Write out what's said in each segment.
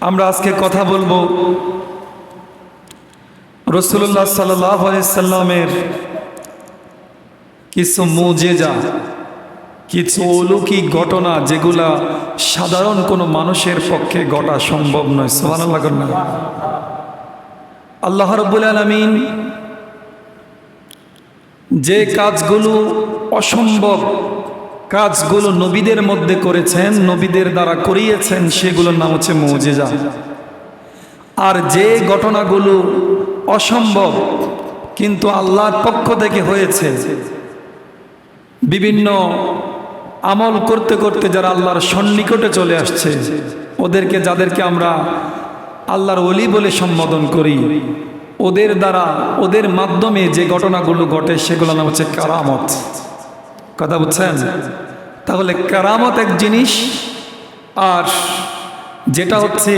আমরা আজকে কথা বলবো রাসূলুল্লাহ সাল্লাল্লাহু আলাইহি সাল্লামের কিছু মুজিজা, কিছু অলৌকিক ঘটনা যেগুলা সাধারণ কোনো মানুষের পক্ষে ঘটা সম্ভব নয়। সুবহানাল্লাহ। আল্লাহ রাব্বুল আলামিন যে কাজগুলো অসম্ভব কাজগুলো নবীদের মধ্যে করেছেন, নবীদের দ্বারা করিয়েছেন, সেগুলোর নাম হচ্ছে মুজিজা। আর যে ঘটনাগুলো অসম্ভব কিন্তু আল্লাহর পক্ষ থেকে হয়েছে, বিভিন্ন আমল করতে করতে যারা আল্লাহর সন্নিকটে চলে আসছে, ওদেরকে যাদেরকে আমরা আল্লাহর ওলি বলে সম্বোধন করি, ওদের দ্বারা ওদের মাধ্যমে যে ঘটনাগুলো ঘটে সেগুলোর নাম হচ্ছে কারামত। কথা বুঝছেন? তাহলে কারামত এক জিনিস, আর যেটা হচ্ছে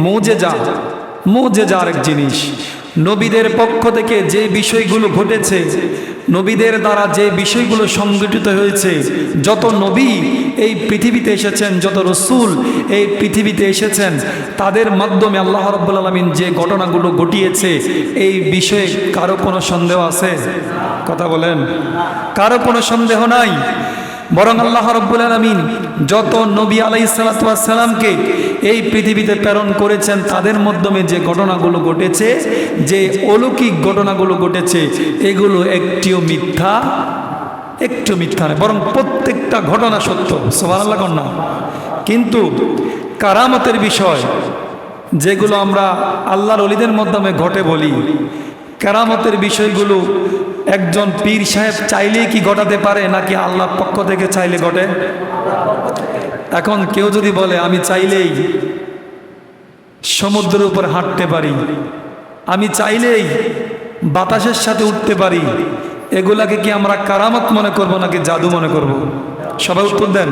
মুজিজা, মুজিজা আরেক জিনিস। নবীদের পক্ষ থেকে যে বিষয়গুলো ঘটেছে, নবীদের দ্বারা যে বিষয়গুলো সংগঠিত হয়েছে, যত নবী এই পৃথিবীতে এসেছেন, যত রসুল এই পৃথিবীতে এসেছেন, তাদের মাধ্যমে আল্লাহ রাব্বুল আলামিন যে ঘটনাগুলো ঘটিয়েছে, এই বিষয়ে কারো কোনো সন্দেহ আছে? কথা বলেন। কারো কোনো সন্দেহ নাই। বরং আল্লাহ রাব্বুল আলামিন যত নবী আলাইহিস সালাতু ওয়াস সালামকে এই পৃথিবীতে প্রেরণ করেছেন, তাদের মাধ্যমে যে ঘটনাগুলো ঘটেছে, যে অলৌকিক ঘটনাগুলো ঘটেছে, এগুলো একটিও মিথ্যা, একটু মিথ্যা নয়, বরং প্রত্যেকটা ঘটনা সত্য। সুবহানাল্লাহ। না কিন্তু কারামতের বিষয় যেগুলো আমরা আল্লাহর ওলিদের মাধ্যমে ঘটে বলি, কারামতের বিষয়গুলো একজন পীর সাহেব চাইলেই কি ঘটাতে পারে, নাকি আল্লাহর পক্ষ থেকে চাইলে ঘটে? এখন কেউ যদি বলে আমি চাইলেই সমুদ্রের উপর হাঁটতে পারি, আমি চাইলেই বাতাসের সাথে উঠতে পারি, এগুলাকে কি আমরা কারামত মনে করব নাকি জাদু মনে করব? সবাই উত্তর দেন।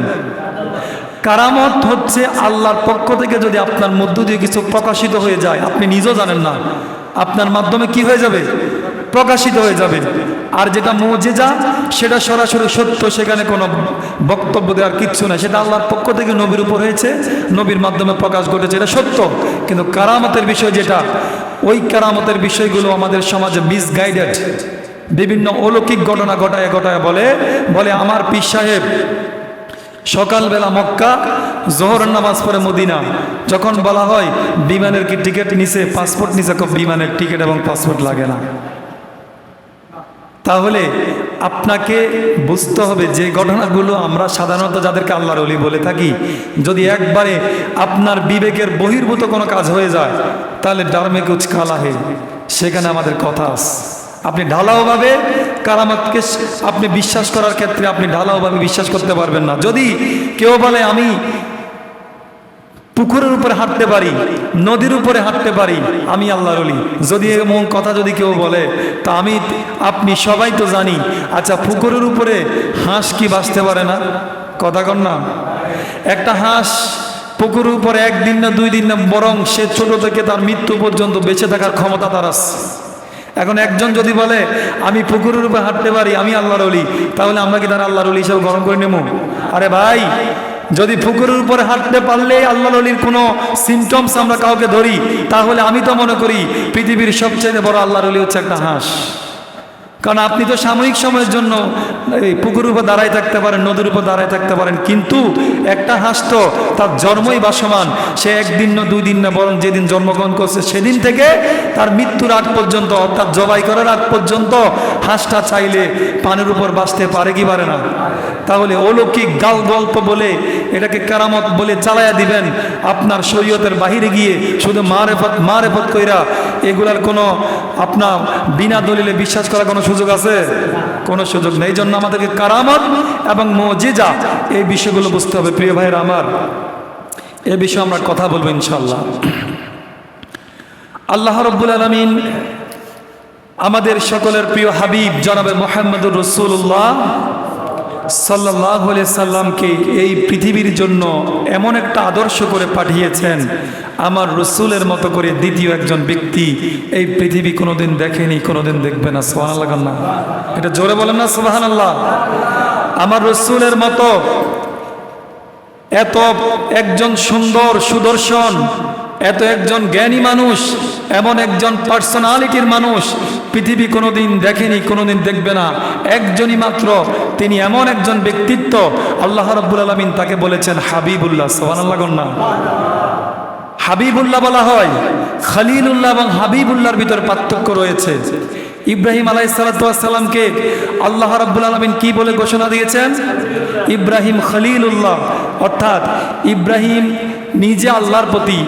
কারামত হচ্ছে আল্লাহর পক্ষ থেকে যদি আপনার মধ্য দিয়ে কিছু প্রকাশিত হয়ে যায়, আপনি নিজেও জানেন না, আপনার মাধ্যমে কি হয়ে যাবে? প্রকাশিত হয়ে যাবে। আর যেটা মুজিজা, সেটা সরাসরি সত্য, সেখানে কোনো বক্তব্য দেওয়ার কিচ্ছু নাই, সেটা আল্লাহর পক্ষ থেকে নবীর উপর হয়েছে, নবীর মাধ্যমে প্রকাশ ঘটেছে, এটা সত্য। কিন্তু কারামতের বিষয় যেটা, ওই কারামতের বিষয়গুলো আমাদের সমাজে মিসগাইডেড। বিভিন্ন অলৌকিক ঘটনা ঘটায় ঘটায় বলে আমার পীর সাহেব সকালবেলা মক্কা, জোহরের নামাজ পড়ে মদিনা। যখন বলা হয় বিমানের কি টিকিট নিছে, পাসপোর্ট নিছে, বিমানের টিকিট এবং পাসপোর্ট লাগে না। তাহলে আপনাকে বুঝতে হবে যে ঘটনাগুলো আমরা সাধারণত যাদেরকে আল্লাহর ওলি বলে থাকি, যদি একবারে আপনার বিবেকের বহির্ভূত কোনো কাজ হয়ে যায়, তাহলে ডারমে কুছ কালা হে, সেখানে আমাদের কথা আছে। আপনি ঢালাওভাবে কারামতকে আপনি বিশ্বাস করার ক্ষেত্রে আপনি ঢালাওভাবে বিশ্বাস করতে পারবেন না। যদি কেউ বলে আমি পুকুরের উপরে হাঁটতে পারি, নদীর উপরে হাঁটতে পারি, আমি আল্লাহর ওলি, যদি এমন কথা যদি কেউ বলে, তা আপনি সবাই তো জানি, আচ্ছা পুকুরের উপরে হাঁস কি বাঁচতে পারে না? কথা কন না। একটা হাঁস পুকুরের উপরে একদিন না দুই দিন না, বরং সে ছোট থেকে তার মৃত্যু পর্যন্ত বেঁচে থাকার ক্ষমতা তার আছে। এখন একজন যদি বলে আমি পুকুরের উপরে হাঁটতে পারি, আমি আল্লাহর ওলি, তাহলে আমরা কি তার আল্লাহর ওলি হিসেবে গ্রহণ করে নেব? আরে ভাই, যদি পুকুরের উপরে হাঁটতে পারলে আল্লাহর ওলির কোনো সিমটমস আমরা কাউকে ধরি, তাহলে আমি তো মনে করি পৃথিবীর সবচেয়ে বড় আল্লাহর ওলি হচ্ছে একটা হাঁস। কারণ আপনি তো সাময়িক সময়ের জন্য এই পুকুরের উপর দাঁড়ায় থাকতে পারেন, নদীর উপর দাঁড়ায় থাকতে পারেন, কিন্তু একটা হাঁস তো তার জন্মই ভাসমান। সে একদিন না দুই দিন না, বরং যেদিন জন্মগ্রহণ করছে সেদিন থেকে তার মৃত্যুর আগ পর্যন্ত, অর্থাৎ জবাই করার আগ পর্যন্ত হাঁসটা চাইলে পানির উপর বাঁচতে পারে কি পারে না? তাহলে অলৌকিক গাল গল্প বলে এটাকে কারামত বলে চালায়া দিবেন, আপনার শরীয়তের বাহিরে গিয়ে শুধু মারেফত কইরা এগুলার কোনো আপনার বিনা দলিলে বিশ্বাস করার কোনো সুযোগ আছে? কোনো সুযোগ নেই। এই জন্য আমাদেরকে কারামত এবং মুজিজা এই বিষয়গুলো বুঝতে হবে। প্রিয় ভাইয়েরা আমার, এ বিষয়ে আমরা কথা বলবো ইনশাআল্লাহ। আল্লাহ রাব্বুল আলামিন আমাদের সকলের প্রিয় হাবিব জনাবে মুহাম্মদুর রাসূলুল্লাহ সাল্লাল্লাহু আলাইহি সাল্লামকে এই পৃথিবীর জন্য এমন একটা আদর্শ করে পাঠিয়েছেন, আমার রসুলের মতো করে দ্বিতীয় একজন ব্যক্তি এই পৃথিবী কোনোদিন দেখেনি, কোনোদিন দেখবে না। সুবহানাল্লাহ। না এটা জোরে বলেন না সুবহানাল্লাহ। আমার রসুলের মতো এত একজন সুন্দর সুদর্শন এত একজন জ্ঞানী মানুষ, এমন একজন পার্সোনালিটির মানুষ পৃথিবী কোনোদিন দেখেনি, কোনোদিন দেখবে না। একজনই মাত্র, তিনি এমন একজন ব্যক্তিত্ব, আল্লাহ রাব্বুল আলামিন তাকে বলেছেন হাবিবুল্লাহ। সুবহানাল্লাহ না? হাবিবুল্লাহ বলা হয়, খলিলুল্লাহ এবং হাবিবুল্লাহর ভিতর পার্থক্য রয়েছে। ইব্রাহিম আলাইহিসসালামকে আল্লাহ রাব্বুল আলামিন কি বলে ঘোষণা দিয়েছেন? ইব্রাহিম খলিলুল্লাহ, অর্থাৎ ইব্রাহিম নিজে আল্লাহর প্রতি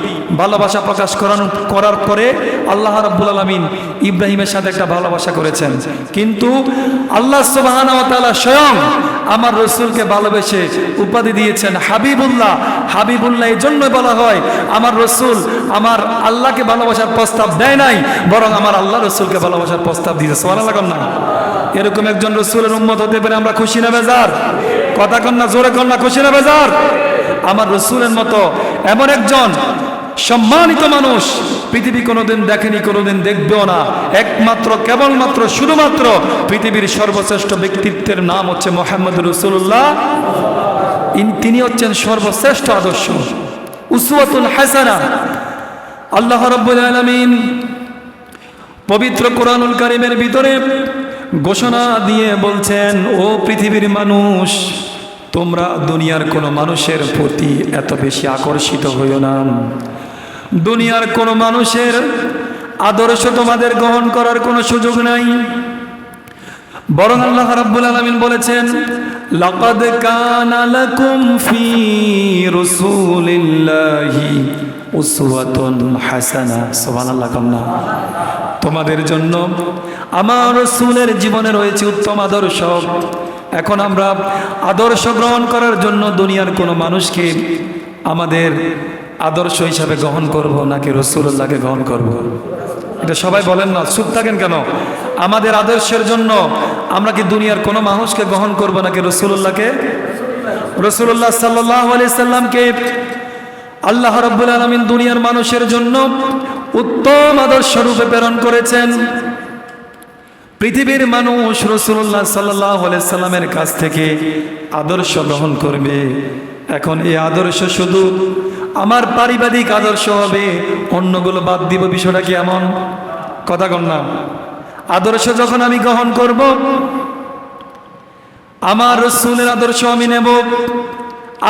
ভালোবাসা প্রকাশ করার পরে আল্লাহ রাব্বুল আলামিন ইব্রাহিমের সাথে একটা ভালোবাসা করেছেন। কিন্তু আল্লাহ সুবহানাহু ওয়া তাআলা স্বয়ং আমার রসুলকে ভালোবেসে উপাধি দিয়েছেন হাবিবুল্লাহ। হাবিবুল্লাহ এই জন্য বলা হয়, আমার রসুল আমার আল্লাহকে ভালোবাসার প্রস্তাব দেয় নাই, বরং আমার আল্লাহ রসুলকে ভালোবাসার প্রস্তাব দিয়েছে। সুবহানাল্লাহ না? এরকম একজন রসুলের উম্মত হতে পেরে আমরা খুশি না বেজার? কথা কন না, জোরে কন না, খুশি না বেজার? আমার রসুলের মতো এমন একজন সম্মানিত মানুষ পৃথিবী কোনোদিন দেখেনি, কোনোদিন দেখবেও না। একমাত্র, কেবলমাত্র, শুধুমাত্র পৃথিবীর সর্বশ্রেষ্ঠ ব্যক্তিত্বের নাম হচ্ছে মুহাম্মদ রাসূলুল্লাহ। তিনি হচ্ছেন সর্বশ্রেষ্ঠ আদর্শ, উসওয়াতুল হাসানা। আল্লাহ রাব্বুল আলামিন পবিত্র কোরআনুল কারীমের ভিতরে ঘোষণা দিয়ে বলছেন, ও পৃথিবীর মানুষ, তোমরা দুনিয়ার কোনো মানুষের প্রতি এত বেশি আকর্ষিত হইও না। দুনিয়ার কোনো মানুষের আদর্শ তোমাদের গ্রহণ করার কোনো সুযোগ নাই। বরং আল্লাহ রাব্বুল আলামিন বলেছেন, লাকাদ কানা লাকুম ফি রাসূলিল্লাহি উসওয়াতুন হাসানা। সুবহানাল্লাহ। তোমাদের জন্য আমার রাসূলের জীবনে রয়েছে উত্তম আদর্শ। এখন আমরা আদর্শ গ্রহণ করার জন্য দুনিয়ার কোনো মানুষকে আমাদের আদর্শ হিসাবে গ্রহণ করব নাকি রাসূলুল্লাহকে গ্রহণ করব? এটা সবাই বলেন না, চুপ থাকেন কেন? আমাদের আদর্শের জন্য আমরা কি দুনিয়ার কোনো মানুষকে গ্রহণ করব নাকি রাসূলুল্লাহকে? রাসূলুল্লাহ সাল্লাল্লাহু আলাইহি সাল্লামকে আল্লাহ রাব্বুল আলামিন দুনিয়ার মানুষের জন্য উত্তম আদর্শ রূপে প্রেরণ করেছেন। পৃথিবীর মানুষ রাসূলুল্লাহ সাল্লাল্লাহু আলাইহি সাল্লামের কাছ থেকে আদর্শ গ্রহণ করবে। এখন এই আদর্শ শুধু আমার পারিবারিক আদর্শ হবে, অন্যগুলো বাদ দিব, বিষয়টা কি এমন? কথা কন না। আদর্শ যখন আমি গ্রহণ করব, আমার রাসূলের আদর্শ আমি নেব।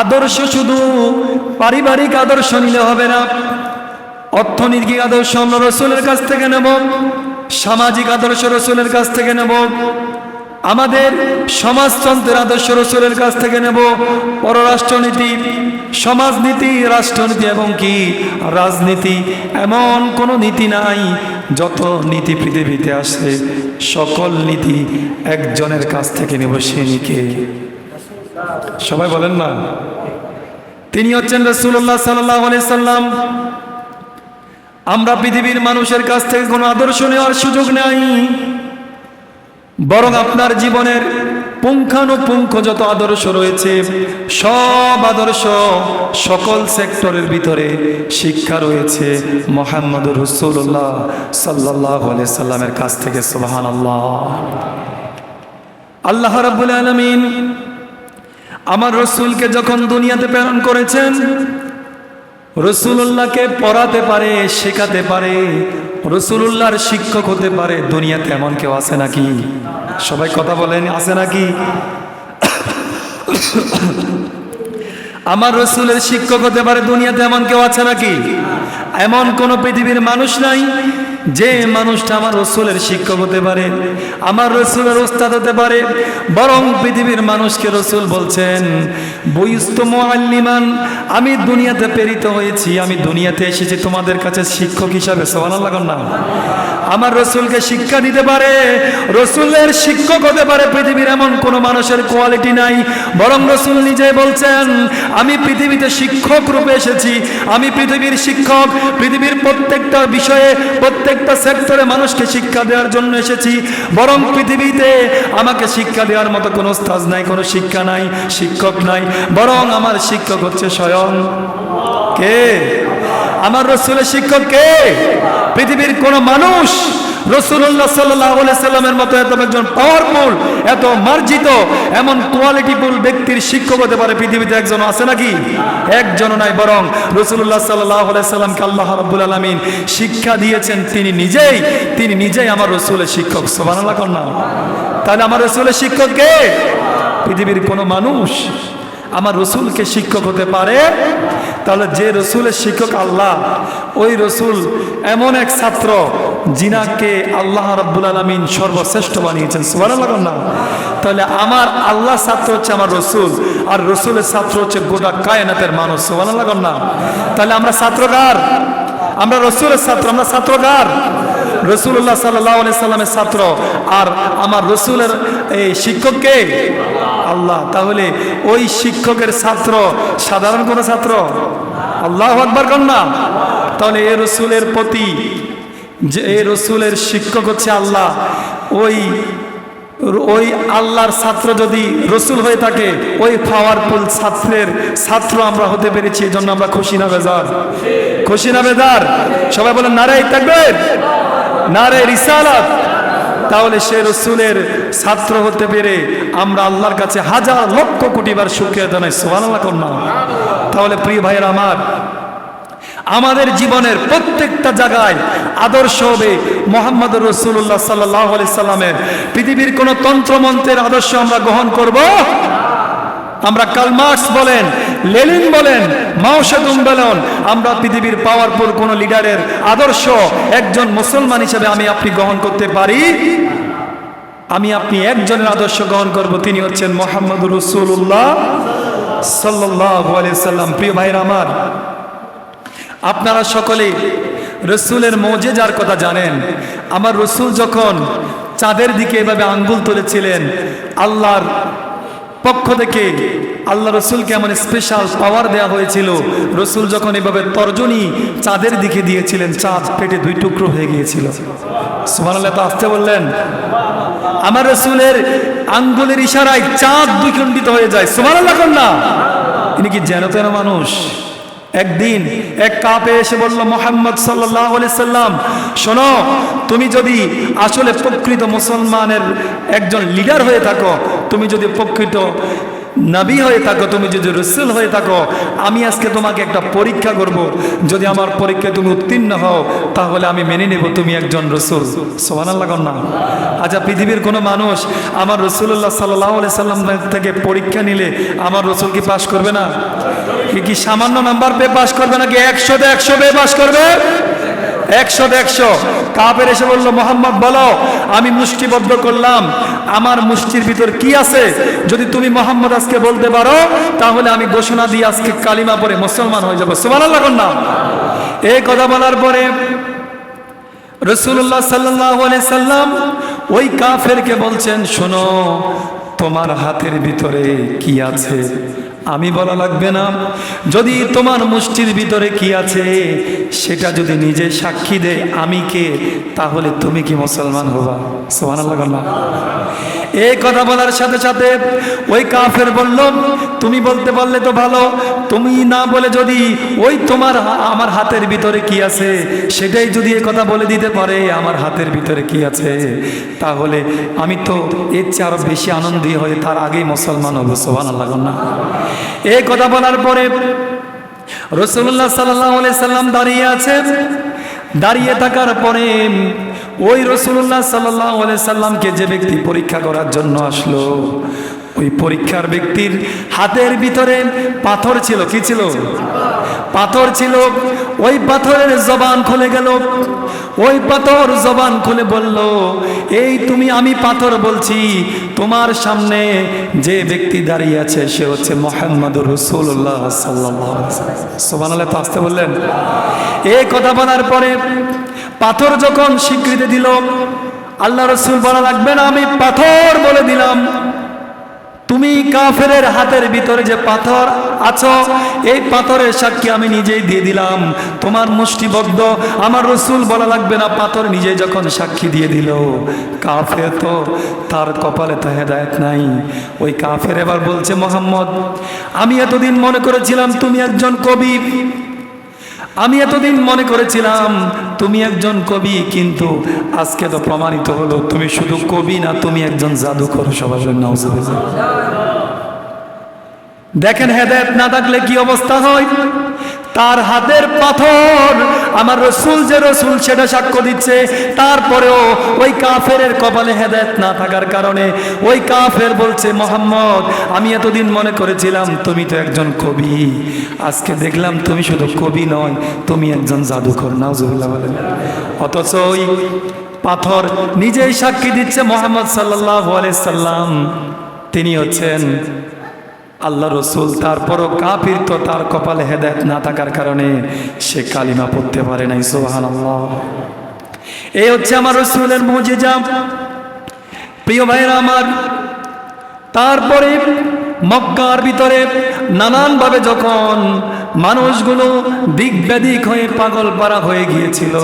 আদর্শ শুধু পারিবারিক আদর্শ নিলে হবে না, অর্থনৈতিক আদর্শ আমরা রাসূলের কাছ থেকে নেব, সামাজিক আদর্শ রাসূলের কাছ থেকে নেব, আমাদের সমাজতন্ত্রের আদর্শ রাসূলের কাছ থেকে নেব, পররাষ্ট্রনীতি, সমাজনীতি, রাষ্ট্রনীতি এবং কি রাজনীতি, এমন কোনো নীতি নাই। যত নীতি পৃথিবীতে আসে সকল নীতি একজনের কাছ থেকে নেব, সে নীতি সবাই বলেন না, তিনি হচ্ছেন রাসূলুল্লাহ সাল্লাল্লাহু আলাইহি সাল্লাম। আমরা পৃথিবীর মানুষের কাছ থেকে কোনো আদর্শ নেওয়ার সুযোগ নাই, বরং আপনার জীবনের পুঙ্খানুপুঙ্খ যত আদর্শ রয়েছে সব আদর্শ, সকল সেক্টরের ভিতরে শিক্ষা রয়েছে মুহাম্মদুর রাসূলুল্লাহ সাল্লাল্লাহু আলাইহি সাল্লামের কাছ থেকে। সুবহানাল্লাহ। আল্লাহ রাব্বুল আলামিন আমার রাসূলকে যখন দুনিয়াতে প্রেরণ করেছেন, রাসূলুল্লাহকে পড়াতে পারে, শেখাতে পারে, রাসূলুল্লাহর শিক্ষক হতে পারে, দুনিয়াতে এমন কেউ আছে নাকি? সবাই কথা বলেন, আছে নাকি? আমার রাসূলের শিক্ষক হতে পারে, দুনিয়াতে এমন কেউ আছে নাকি? এমন কোন পৃথিবীর মানুষ নাই যে মানুষটা আমার রাসূলের শিক্ষক হতে পারে, আমার রাসূলের উস্তাদ হতে পারে। বরং পৃথিবীর মানুষকে রাসূল বলছেন, বুইস্তু মুআল্লিমান, আমি দুনিয়াতে প্রেরিত হয়েছি, আমি দুনিয়াতে এসেছি তোমাদের কাছে শিক্ষক হিসাবে। সুবহানাল্লাহ। না, আমার রাসূলকে শিক্ষা দিতে পারে, রাসূলের শিক্ষক হতে পারে পৃথিবীর এমন কোন মানুষের কোয়ালিটি নাই। বরং রাসূল নিজেই বলছেন, আমি পৃথিবীতে শিক্ষক রূপে এসেছি, আমি পৃথিবীর শিক্ষক, পৃথিবীর প্রত্যেকটা বিষয়ে, প্রত্যেকটা সেক্টরে মানুষকে শিক্ষা দেওয়ার জন্য এসেছি। বরং পৃথিবীতে আমাকে শিক্ষা দেওয়ার মতো কোনো উস্তাদ নাই, কোনো শিক্ষা নাই, শিক্ষক নাই, বরং আমার শিক্ষক হচ্ছে স্বয়ং কে? আমার রাসূলের শিক্ষক কে? পৃথিবীর কোন মানুষ রাসূলুল্লাহ সাল্লাল্লাহু আলাইহি সাল্লামের মতো এত একজন পাওয়ারফুল, এত মার্জিত, এমন কোয়ালিটিফুল ব্যক্তির শিক্ষক হতে পারে পৃথিবীতে একজন আছে নাকি? একজনও নাই। বরং রাসূলুল্লাহ সাল্লাল্লাহু আলাইহি সাল্লামকে আল্লাহ রাব্বুল আলামিন শিক্ষা দিয়েছেন, তিনি নিজেই আমার রাসূলের শিক্ষক। সুবহানাল্লাহ কন্যা। তাহলে আমার রাসূলের শিক্ষক কে? পৃথিবীর কোনো মানুষ আমার রসুলকে শিক্ষক হতে পারে? তাহলে যে রসুলের শিক্ষক আল্লাহ, ওই রসুল এমন এক ছাত্র যিনাকে আল্লাহ রাব্বুল আলামিন সর্বশ্রেষ্ঠ বানিয়েছেন। সুবহানাল্লাহ না? তাহলে আমার আল্লাহ ছাত্র হচ্ছে আমার রসুল, আর রসুলের ছাত্র হচ্ছে গোটা কায়নাতের মানুষ। সুবহানাল্লাহ না? তাহলে আমরা ছাত্র কার? আমরা রসুলের ছাত্র। আমরা ছাত্র কার? রাসূলুল্লাহ সাল্লাল্লাহু আলাইহি সাল্লামের ছাত্র। আর আমার রসুলের এই শিক্ষককে আল্লাহ। তাহলে ওই শিক্ষকের ছাত্র সাধারণ কোন ছাত্র? আল্লাহু আকবার কন্যা। তাহলে এই রসুলের প্রতি, যে এই রসুলের শিক্ষক হচ্ছে আল্লাহ, ওই আল্লাহর ছাত্র যদি রসুল হয়ে থাকে, ওই পাওয়ারফুল ছাত্রের ছাত্র আমরা হতে পেরেছি, এই জন্য আমরা খুশি না বেজার? খুশি না বেজার? সবাই বলেন নারে তাকবীর, নারে রিসালাত। তাহলে সে রসুলের ছাত্র হতে পেরে আমরা আল্লাহর কাছে হাজার লক্ষ কোটি বার শুকরিয়া জানাই। সুবহানাল্লাহ কন্যা। তাহলে প্রিয় ভাইয়েরা আমার, আমাদের জীবনের প্রত্যেকটা জায়গায় আদর্শ হবে মুহাম্মদুর রাসূলুল্লাহ সাল্লাল্লাহু আলাইহি সাল্লামের। পৃথিবীর কোন তন্ত্রমন্ত্রের আদর্শ আমরা গ্রহণ করব? আমরা কার্ল মার্কস বলেন, লেনিন বলেন, মাও সেতুং বলেন, আমরা পৃথিবীর পাওয়ারফুল কোন লিডারের আদর্শ একজন মুসলমান হিসেবে আমি আপনি গ্রহণ করতে পারি? আমি আপনি একজনের আদর্শ গ্রহণ করব, তিনি হচ্ছেন মুহাম্মদুর রাসূলুল্লাহ সাল্লাল্লাহু আলাইহি সাল্লাম। প্রিয় ভাইরা আমার, আপনারা সকলে রসুলের মুজিজার কথা জানেন। আমার রসুল যখন চাঁদের দিকে এভাবে আঙ্গুল তুলেছিলেন, আল্লাহর পক্ষ থেকে আল্লাহ রসুলকে এমন স্পেশাল পাওয়ার দেওয়া হয়েছিল। রসুল যখন এভাবে তর্জনী চাঁদের দিকে দিয়েছিলেন, চাঁদ পেটে দুই টুকরো হয়ে গিয়েছিল। সুবহানাল্লাহ, তো আসতে বললেন। আমার রসুলের আঙ্গুলের ইশারায় চাঁদ দ্বিখণ্ডিত হয়ে যায়। সুবহানাল্লাহ কন্যা। ইনি কি যেন তেন মানুষ? একদিন এক কাফের এসে বলল, মুহাম্মদ সাল্লাল্লাহু আলাইহি সাল্লাম, শোনো, তুমি যদি আসলে প্রকৃত মুসলমানের একজন লিডার হয়ে থাকো, তুমি যদি প্রকৃত নবী হয়ে থাকো, তুমি যদি রাসূল হয়ে থাকো, আমি আজকে তোমাকে একটা পরীক্ষা করব। যদি আমার পরীক্ষায় তুমি উত্তীর্ণ হও, তাহলে আমি মেনে নেব তুমি একজন রাসূল। সুবহানাল্লাহ কন্যা। আচ্ছা, পৃথিবীর কোনো মানুষ আমার রাসূলুল্লাহ সাল্লাল্লাহু আলাইহি সাল্লাম থেকে পরীক্ষা নিলে আমার রাসূল কি পাস করবে না? কি সামান্য নাম্বার পেয়ে পাস করবে নাকি 100 তে 100 পেয়ে পাস করবে? 100 তে 100। কাফের এসে বলল, মুহাম্মদ বলো, আমি মুষ্টিবদ্ধ করলাম, আমার মুষ্টির ভিতর কি আছে? যদি তুমি মুহাম্মদ আজকে বলতে পারো, তাহলে আমি ঘোষণা দিয়ে আজকে কালিমা পড়ে মুসলমান হয়ে যাব। সুবহানাল্লাহ কন্যা। এই কথা বলার পরে রাসূলুল্লাহ সাল্লাল্লাহু আলাইহি সাল্লাম ওই কাফেরকে বলছেন, শোনো, তোমার হাতের ভিতরে কি আছে আমি বলা লাগবে না। যদি তোমার মুষ্টির ভিতরে কি আছে সেটা যদি নিজে সাক্ষী দেয় আমি কে, তাহলে তুমি কি মুসলমান হবা? সুবহানাল্লাহ। এই কথা বলার সাথে সাথে ওই কাফের বলল, তুমি বলতে পারলে তো ভালো, তুমি না বলে যদি ওই তোমার আমার হাতের ভিতরে কি আছে সেটাই যদি এই কথা বলে দিতে পারে আমার হাতের ভিতরে কি আছে, তাহলে আমি তো এর চেয়ে আরো বেশি আনন্দী হয়ে তার আগেই মুসলমান হব। সুবহানাল্লাহ। এই কথা বলার পরে রাসূলুল্লাহ সাল্লাল্লাহু আলাইহি সাল্লাম দাঁড়িয়ে আছেন। দাঁড়িয়ে থাকার পরে ওই রাসূলুল্লাহ সাল্লাল্লাহু আলাইহি সাল্লামকে যে ব্যক্তি পরীক্ষা করার জন্য আসলো, ওই পরীক্ষার ব্যক্তির হাতের ভিতরে পাথর ছিল। কি ছিল? পাথর ছিল। ওই পাথরের জবান খুলে গেল। ওই পাথর জবান খুলে বলল, এই তুমি, আমি পাথর বলছি, তোমার সামনে যে ব্যক্তি দাঁড়িয়ে আছে সে হচ্ছে মুহাম্মদুর রাসূলুল্লাহ সাল্লাল্লাহু আলাইহি ওয়াসাল্লাম। সুবহানাল্লাহ। তো আসতে বললেন। এই কথা বলার পরে পাথর যখন স্বীকৃতি দিল, আল্লাহ রাসূল বলা লাগবে না, আমি পাথর বলে দিলাম, তুমি কাফেরের হাতের ভিতরে যে পাথর আছো, এই পাথরের সাক্ষী আমি নিজেই দিয়ে দিলাম, তোমার মুষ্টিবদ্ধ। আমার রাসূল বলা লাগবে না, পাথর নিজে যখন সাক্ষী দিয়ে দিল, কাফের তো তার কপালে তো হেদায়েত নাই। ওই কাফের এবার বলছে, মুহাম্মদ, আমি এতদিন মনে করেছিলাম তুমি একজন কবি, আমি এতদিন মনে করেছিলাম তুমি একজন কবি, কিন্তু আজকে তো প্রমাণিত হলো তুমি শুধু কবি না, তুমি একজন জাদুকর। সবাই বলেন নাউজুবিল্লাহ। দেখেন হেদায়েত না থাকলে কি অবস্থা হয়। তার হাতের পাথর আমার রসুল যে রসুল সেটা সাক্ষ্য দিচ্ছে। তারপরেও ওই কাফেরের কপালে হেদায়েত না থাকার কারণে ওই কাফের বলছে, মোহাম্মদ আমি এতদিন মনে করেছিলাম তুমি তো একজন কবি, আজকে দেখলাম তুমি শুধু কবি নয়, তুমি একজন জাদুকর। নাউজুবিল্লাহ বলেন। অথচ ওই পাথর নিজেই সাক্ষী দিচ্ছে মোহাম্মদ সাল্লাল্লাহু আলাইহি সাল্লাম তিনি হচ্ছেন আল্লাহ রসুল। তারপরও কাফির তো তার কপালে হেদায়েত না থাকার কারণে সে কালিমা পড়তে পারে নাই। সুবহানাল্লাহ। এই হচ্ছে আমার রসুলের মুজিজা। প্রিয় ভাইরা আমার, তারপরে মক্কার ভিতরে নানানভাবে যখন মানুষগুলো দিক বেদিক হয়ে পাগল পারা হয়ে গিয়েছিল,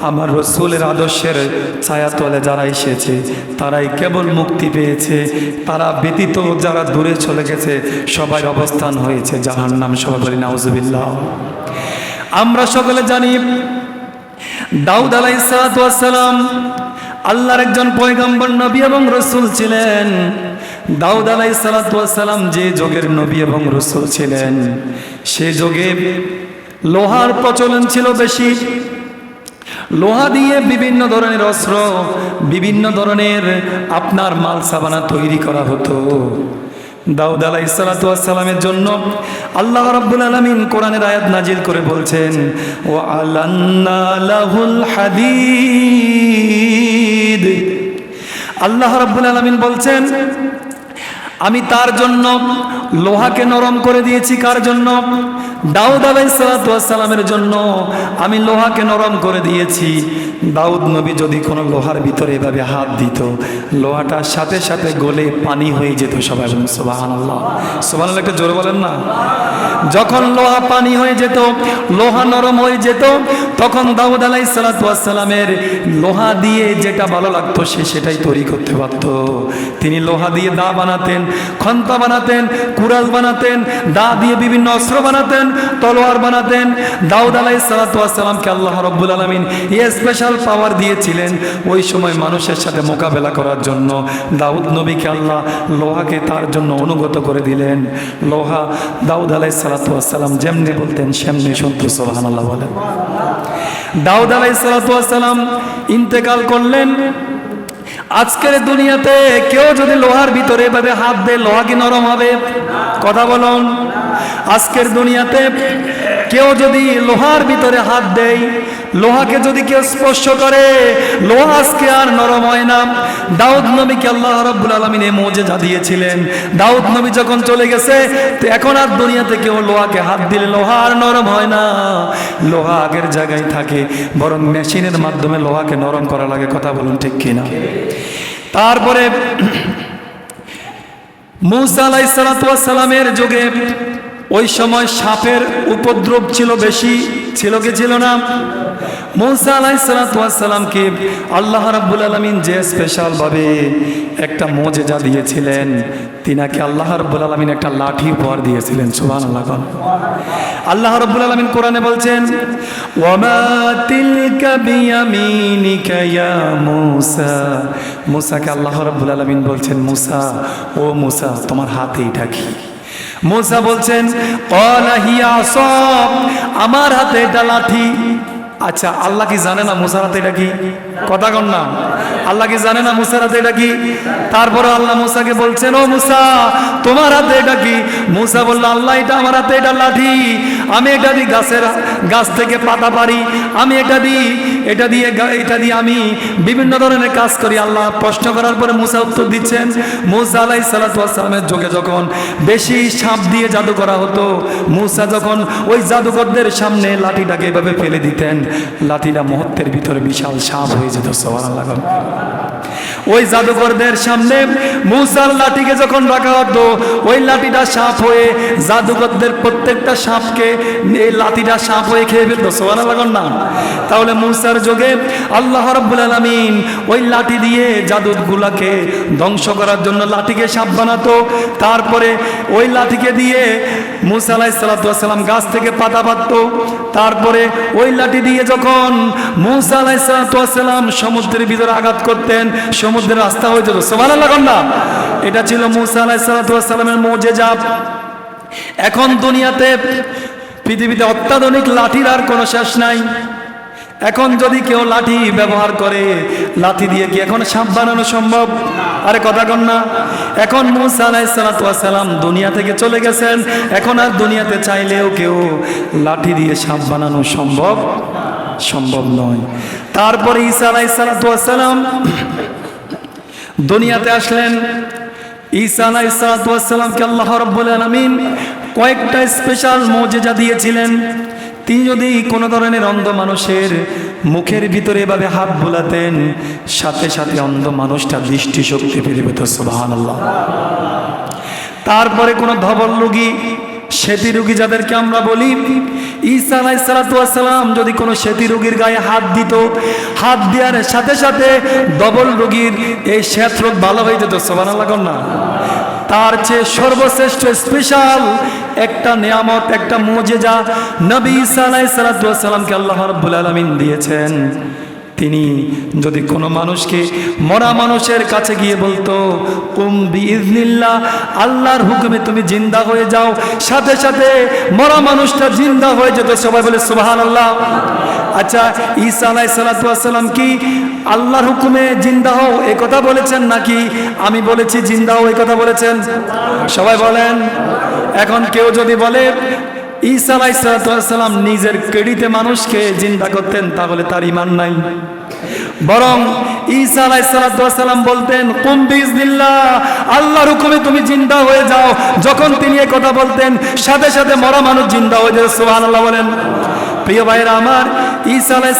আমার রসুলের আদর্শের ছায়াতলে যারা এসেছে তারাই কেবল মুক্তি পেয়েছে। তারা ব্যতীত যারা দূরে চলে গেছে সবাই অবস্থান হয়েছে জাহান্নাম। সবাই বলি নাউজুবিল্লাহ। আমরা সকলে জানি দাউদ আলাইহিস সালাম আল্লাহর একজন পয়গম্বর নবী এবং রসুল ছিলেন। দাউদ আলাইহিস সালাম যে যুগের নবী এবং রসুল ছিলেন সে যুগে লোহার প্রচলন ছিল বেশি। লোহা দিয়ে বিভিন্ন ধরনের অস্ত্র, বিভিন্ন ধরনের আপনার মাল সাবানা তৈরি করা হতো। দাউদ আলাইহিস সালামের জন্য আল্লাহ রাব্বুল আলামিন কোরআনের আয়াত নাজিল করে বলছেন, ওয়া আলান্না লাহুল হাদিদ। আল্লাহ রাব্বুল আলামিন বলছেন আমি তার জন্য লোহাকে নরম করে দিয়েছি। কার জন্য? দাউদ আলাইহিস সালামের জন্য আমি লোহাকে নরম করে দিয়েছি। দাউদ নবী যদি কোনো লোহার ভিতরে এভাবে হাত দিত, লোহাটার সাথে সাথে গলে পানি হয়ে যেত। সবাই বলেন সুবহানাল্লাহ। সুবহানাল্লাহ একটু জোরে বলেন না। যখন লোহা পানি হয়ে যেত, লোহা নরম হয়ে যেত, তখন দাউদ আলাইহিস সালামের লোহা দিয়ে যেটা ভালো লাগতো সে সেটাই তৈরি করতে পারত। তিনি লোহা দিয়ে দা বানাতেন, খন্তা বানাতেন, কুরাল বানাতেন, দা দিয়ে বিভিন্ন অস্ত্র বানাতেন, তলোয়ার বানাতেন। দাউদ আলাইহিস সালামকে আল্লাহ রাব্বুল আলামিন স্পেশাল পাওয়ার দিয়েছিলেন ওই সময় মানুষের সাথে মোকাবেলা করার জন্য। দাউদ নবীকে আল্লাহ লোহাকে তার জন্য অনুগত করে দিলেন। লোহা দাউদ আলাইহিস সালাম যেমনি বলতেন সেমনি শুনতো। সুবহানাল্লাহ বলেন। দাউদ আলাইহিস সালাম ইন্তেকাল করলেন। আজকের দুনিয়াতে কেউ যদি লোহার ভিতরে এভাবে হাত দেয়, লোহা কি নরম হবে? কথা বলুন। আজকের দুনিয়াতে কেউ যদি লোহার ভিতরে হাত দেয়, লোহাকে যদি কেউ স্পর্শ করে, লোহা আজকে আর নরম হয় না। দাউদ নবীকে আল্লাহ রাব্বুল আলামিন এই মুজিজা দিয়েছিলেন। দাউদ নবী যখন চলে গেছে, তো এখন আর দুনিয়াতে কেউ লোহাকে হাত দিলে লোহা আর নরম হয় না, লোহা আগের জায়গায় থাকে। বরং মেশিনের মাধ্যমে লোহাকে নরম করা লাগে। কথা বলুন ঠিক কিনা? তারপরে মূসা আলাইহিস সালামের যুগে ওই সময় সাপের উপদ্রব ছিল বেশি, ছিল কি ছিল না? মূসা আলাইহিস সালামকে আল্লাহ রাব্বুল আলামিন যে স্পেশাল ভাবে একটা মুজিজা দিয়েছিলেন, তিনাকে আল্লাহ রাব্বুল আলামিন একটা লাঠি উপহার দিয়েছিলেন। সুবহানাল্লাহ। আল্লাহ রাব্বুল আলামিন কোরআনে বলছেন, ওয়ামা তিলকা বিয়ামিনিকা ইয়া মূসা। মূসাকে আল্লাহ রাব্বুল আলামিন বলছেন, মূসা, ও মূসা তোমার হাতে এটা কি? মূসা বলছেন, ক্বালা হিয়া আসা, আমার হাতে এটা লাঠি। আচ্ছা, আল্লাহ কি জানে না মূসার হাতে এটা কি? কথা কন না। আল্লাহ কি জানে না মূসার হাতে এটা কি? তারপরে আল্লাহ মূসাকে বলছেন, ও মূসা তোমার হাতে এটা কি? মূসা বলল, আল্লাহ এটা আমার হাতে এটা লাঠি। আমি এটা দিয়ে গাছ থেকে পাতা পারি, আমি এটা দিয়ে আমি বিভিন্ন ধরনের কাজ করি। আল্লাহ প্রশ্ন করার পরে মূসা উত্তর দিচ্ছেন। মূসা আলাইহিস সালামের যুগে যখন বেশি সাপ দিয়ে জাদু করা হতো, মূসা যখন ওই জাদুকরদের সামনে লাঠিটাকে এভাবে ফেলে দিতেন, লাঠিটা মুহূর্তের ভিতরে বিশাল সাপ হয়ে যেত। সুবহানাল্লাহ। ওই জাদুকরদের সামনে মূসার লাঠিকে যখন রাখা হতো, ওই লাঠিটা সাপ হয়ে জাদুকরদের প্রত্যেকটা সাপকে এই লাঠিটা সাপ হয়ে খেয়ে ফেলতো। সুবহানাল্লাহ না? তাহলে মূসার যুগে আল্লাহ রাব্বুল আলামিন ওই লাঠি দিয়ে জাদুগুলাকে ধ্বংস করার জন্য লাঠিকে সাপ বানাতো। তারপরে ওই লাঠিকে দিয়ে মূসা আলাইহিস সালাম গাছ থেকে পাতা পাততো। তারপরে ওই লাঠি দিয়ে যখন মূসা আলাইহিস সালাম সমুদ্রের ভিতরে আঘাত করতেন, সমুদ্রের রাস্তা হয়ে যেত। সুবহানাল্লাহ না? এটা ছিল মূসা আলাইহিস সালামের মুজিজা। এখন দুনিয়াতে পৃথিবীতে অত্যাধুনিক লাঠির আর কোনো শেষ নাই। এখন যদি কেউ লাঠি ব্যবহার করে, লাঠি দিয়ে কি এখন সাপ বানানো সম্ভব? আরে কথা কন না। এখন মূসা আলাইহিস সালাম দুনিয়া থেকে চলে গেছেন, এখন আর দুনিয়াতে চাইলেও কেউ লাঠি দিয়ে সাপ বানানো সম্ভব নয়। তারপরে ঈসা আলাইহিস সালাম দুনিয়াতে আসলেন। ঈসা আলাইহিস সালামকে আল্লাহ রাব্বুল আলামিন কয়েকটা স্পেশাল মুজিজা দিয়েছিলেন। তিনি যদি কোনো ধরনের অন্ধ মানুষের মুখের ভিতরে এভাবে হাত বোলাতেন, সাথে সাথে অন্ধ মানুষটা দৃষ্টিশক্তি ফিরে পেত। সুবহানাল্লাহ। তারপরে কোনো ধবল রোগী, সেতী রোগী যাদেরকে আমরা বলি, ঈসা আলাইহিস সালাম যদি কোনো সেতী রোগীর গায়ে হাত দিত, হাত দেওয়ার সাথে সাথে ধবল রোগীর এই শ্বেত রোগ ভালো হয়ে যেত। সুবহানাল্লাহ না? তার চেয়ে সর্বশ্রেষ্ঠ স্পেশাল একটা নিয়ামত, একটা মুজিজা নবী ঈসা আলাইহিস সালামকে আল্লাহ রাব্বুল আলামিন দিয়েছেন। তিনি যদি কোনো মানুষকে, মরা মানুষের কাছে গিয়ে বলতো কুম বিইজনিল্লাহ, আল্লাহর হুকুমে তুমি জিন্দা হয়ে যাও, সাথে সাথে মরা মানুষটা জিন্দা হয়ে যেত। সবাই বলে সুবহানাল্লাহ। আচ্ছা, ঈসা আলাইহিস সালাম কি আল্লাহর হুকুমে জিন্দা হও এই কথা বলেছেন, নাকি আমি বলেছি জিন্দা হও এই কথা বলেছেন? সবাই বলেন। এখন কেউ যদি বলে ঈসা আলাইহিস সালাম নিজের ক্রেডিটে মানুষকে জিন্দা করতেন, তাহলে তার ঈমান নাই। বরং ঈসা আলাইহিস সালাম বলতেন কুম বিইজনিল্লাহ, আল্লাহর হুকুমে তুমি জিন্দা হয়ে যাও। যখন তিনি এই কথা বলতেন, সাথে সাথে মরা মানুষ জিন্দা হয়ে যেত। সুবহানাল্লাহ বলেন। প্রিয় ভাইরা আমার, ঈসা আলাইহিস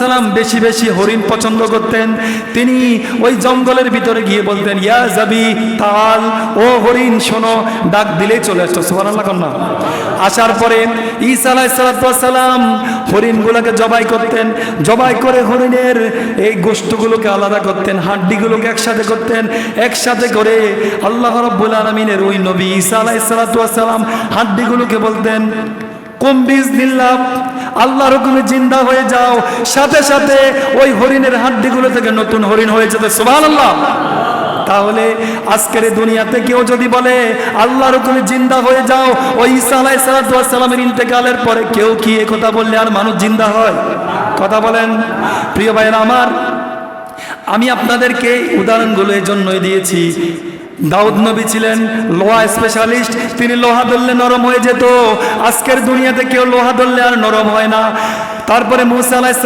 সালাম বেশি বেশি হরিণ পছন্দ করতেন। তিনি ওই জঙ্গলের ভিতরে গিয়ে বলতেন ইয়া জাবি তাল, ও হরিণ শোনো, ডাক দিলেই চলে আসতো। সুবহানাল্লাহ না? আসার পরে ঈসা আলাইহিস সালাম হরিণগুলোকে জবাই করতেন, জবাই করে হরিণের এই গোশতগুলোকে আলাদা করতেন, হাড্ডিগুলোকে একসাথে করতেন, একসাথে করে আল্লাহ রাব্বুল আলামিনের ওই নবী ঈসা আলাইহিস সালাম হাড্ডিগুলোকে বলতেন কুম বিইজনিল্লাহ, আল্লাহর হুকুমে জিন্দা হয়ে যাও। সাথে সাথে ওই হরিণের হাড্ডিগুলো থেকে নতুন হরিণ হয়ে যেত। সুবহানাল্লাহ। তাহলে আজকের দুনিয়াতে কেউ যদি বলে আল্লাহর হুকুমে জিন্দা হয়ে যাও, ওই ঈসা আলাইহিস সালামের ইন্তেকালের পরে কেউ কি এই কথা বললে আর মানুষ জিন্দা হয়? কথা বলেন। প্রিয় ভাইরা আমার, আমি আপনাদেরকে উদাহরণগুলো এই জন্যই দিয়েছি। দাউদ নবী ছিলেন লোহা স্পেশালিস্ট, তিনি লোহা ধরলে নরম হয়ে যেত। আজকের দুনিয়াতে কেউ লোহা ধরলে আর নরম হয় না। তারপরে মূসা আলাইহিস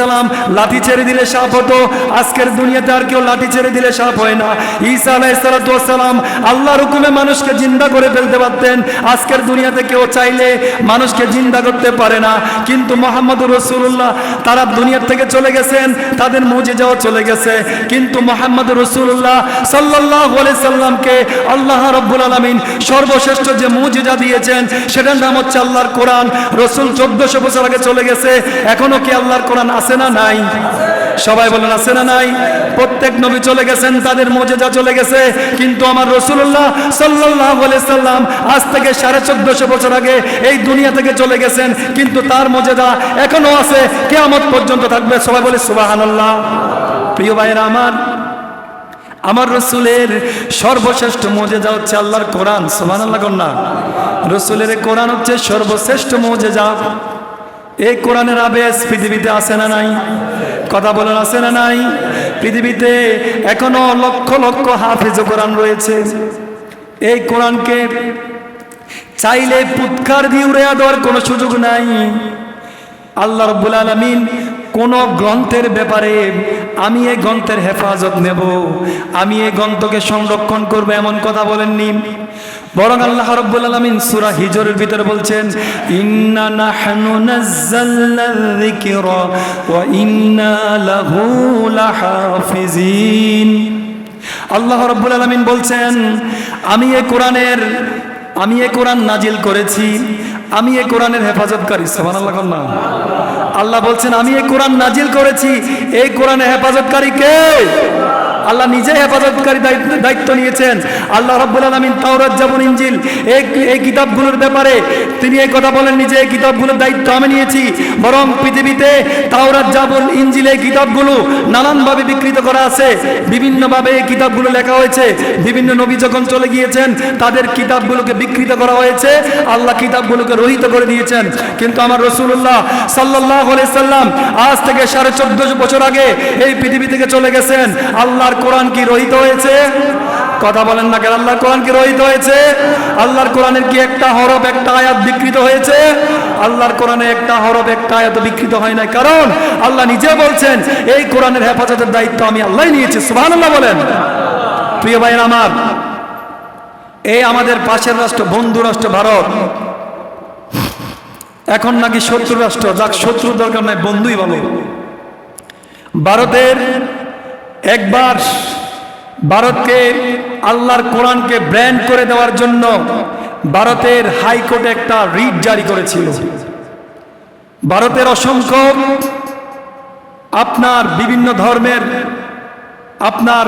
সালাম লাঠি ছেড়ে দিলে সাপ হতো, আজকের দুনিয়াতে আর কেউ লাঠি ছেড়ে দিলে সাপ হয় না। ঈসা আলাইহিস সালাম আল্লাহর হুকুমে মানুষকে জিন্দা করে ফেলতে পারতেন, আজকের দুনিয়াতে কেউ চাইলে মানুষকে জিন্দা করতে পারে না। কিন্তু মুহাম্মদুর রাসূলুল্লাহ তারা দুনিয়া থেকে চলে গেছেন, তাদের মুজিজাও চলে গেছে, কিন্তু মুহাম্মদুর রাসূলুল্লাহ সাল্লাল্লাহু আলাইহি সাল্লামকে আল্লাহ রাব্বুল আলামিন সর্বশ্রেষ্ঠ যে মুজিজা দিয়েছেন সেটার নাম হচ্ছে আল্লাহর কোরআন। রাসূল 1400 বছর আগে চলে গেছে, এখনো কি আল্লাহর কোরআন আছে না নাই? সবাই বলেন আছে না নাই? প্রত্যেক নবী চলে গেছেন, তাদের মুজিজা চলে গেছে, কিন্তু আমার রাসূলুল্লাহ সাল্লাল্লাহু আলাইহি সাল্লাম আজ থেকে 1450 বছর আগে এই দুনিয়া থেকে চলে গেছেন, কিন্তু তার মুজিজা এখনো আছে, কিয়ামত পর্যন্ত থাকবে। সবাই বলে সুবহানাল্লাহ। প্রিয় ভাইরা আমার রাসূলের সর্বশ্রেষ্ঠ মুজিজা হচ্ছে আল্লাহর কোরআন। সুবহানাল্লাহ না? রাসূলের কোরআন হচ্ছে সর্বশ্রেষ্ঠ মুজিজা। এই কোরআনের আবেশ পৃথিবীতে আছে না নাই? কথা বলেন আছে না নাই? পৃথিবীতে এখনো লক্ষ লক্ষ হাফেজ কোরআন রয়েছে। এই কোরআনকে চাইলে পুৎকার দিয়ে উড়িয়ে দেওয়ার কোনো সুযোগ নাই। আল্লাহ রাব্বুল আলামিন কোন গ্রন্থের ব্যাপারে আমি এই গ্রন্থের হেফাজত নেব, আমি এই গ্রন্থকে সংরক্ষণ করব, এমন কথা বলেননি। বরং আল্লাহ রাব্বুল আলামিন সূরা হিজরের ভিতরে বলছেন, ইন্না নাহনু নাযালনা যিকরা ওয়া ইন্না লাহু লাহাফিজিন। আল্লাহ রাব্বুল আলামিন বলছেন, আমি এই কোরআন নাজিল করেছি, আমি এই কোরআনের হেফাজতকারী। সুবহানাল্লাহ। আল্লাহ বলছেন, আমি এই কোরআন নাজিল করেছি, এই কোরআনের হেফাজতকারী কে? আল্লাহ নিজে হেফাজতকারী দায়িত্ব নিয়েছেন। আল্লাহ রাব্বুল আলামিন তাওরাত, জাবুর, ইনজিল এই কিতাবগুলোর ব্যাপারে তিনি এই কথা বলেন, নিজে এই কিতাবগুলোর দায়িত্ব আমি নিয়েছি। বরং পৃথিবীতে তাওরাত, জাবুর, ইনজিল এই কিতাবগুলো নানানভাবে বিকৃত করা আছে, বিভিন্নভাবে এই কিতাবগুলো লেখা হয়েছে। বিভিন্ন নবী যখন চলে গিয়েছেন তাদের কিতাবগুলোকে বিকৃত করা হয়েছে, আল্লাহ কিতাবগুলোকে রহিত করে দিয়েছেন। কিন্তু আমার রাসূলুল্লাহ সাল্লাল্লাহু আলাইহি সাল্লাম আজ থেকে 1450 বছর আগে এই পৃথিবী থেকে চলে গেছেন। আল্লাহর কোরআন কি রহিত হয়েছে? কথা বলেন না কেন? আল্লাহর কোরআন কি রহিত হয়েছে? আল্লাহর কোরআনের কি একটা হরফ, একটা আয়াত বিকৃত হয়েছে? আল্লাহর কোরআনে একটা হরফ, একটা আয়াত বিকৃত হয় না, কারণ আল্লাহ নিজে বলছেন এই কোরআনের হেফাজতের দায়িত্ব আমি আল্লাহই নিয়েছি। সুবহানাল্লাহ বলেন। প্রিয় ভাইরা আমার, এই আমাদের পাশের রাষ্ট্র, বন্ধু রাষ্ট্র ভারত, এখন নাকি শত্রু রাষ্ট্র। যাক, শত্রু দরকার নাই, বন্ধুই ভালো। ভারতের একবার ভারতকে আল্লাহর কোরআনকে ব্র্যান্ড করে দেওয়ার জন্য ভারতের হাইকোর্টে একটা রিট জারি করেছিল। ভারতের অসংখ্য আপনার বিভিন্ন ধর্মের আপনার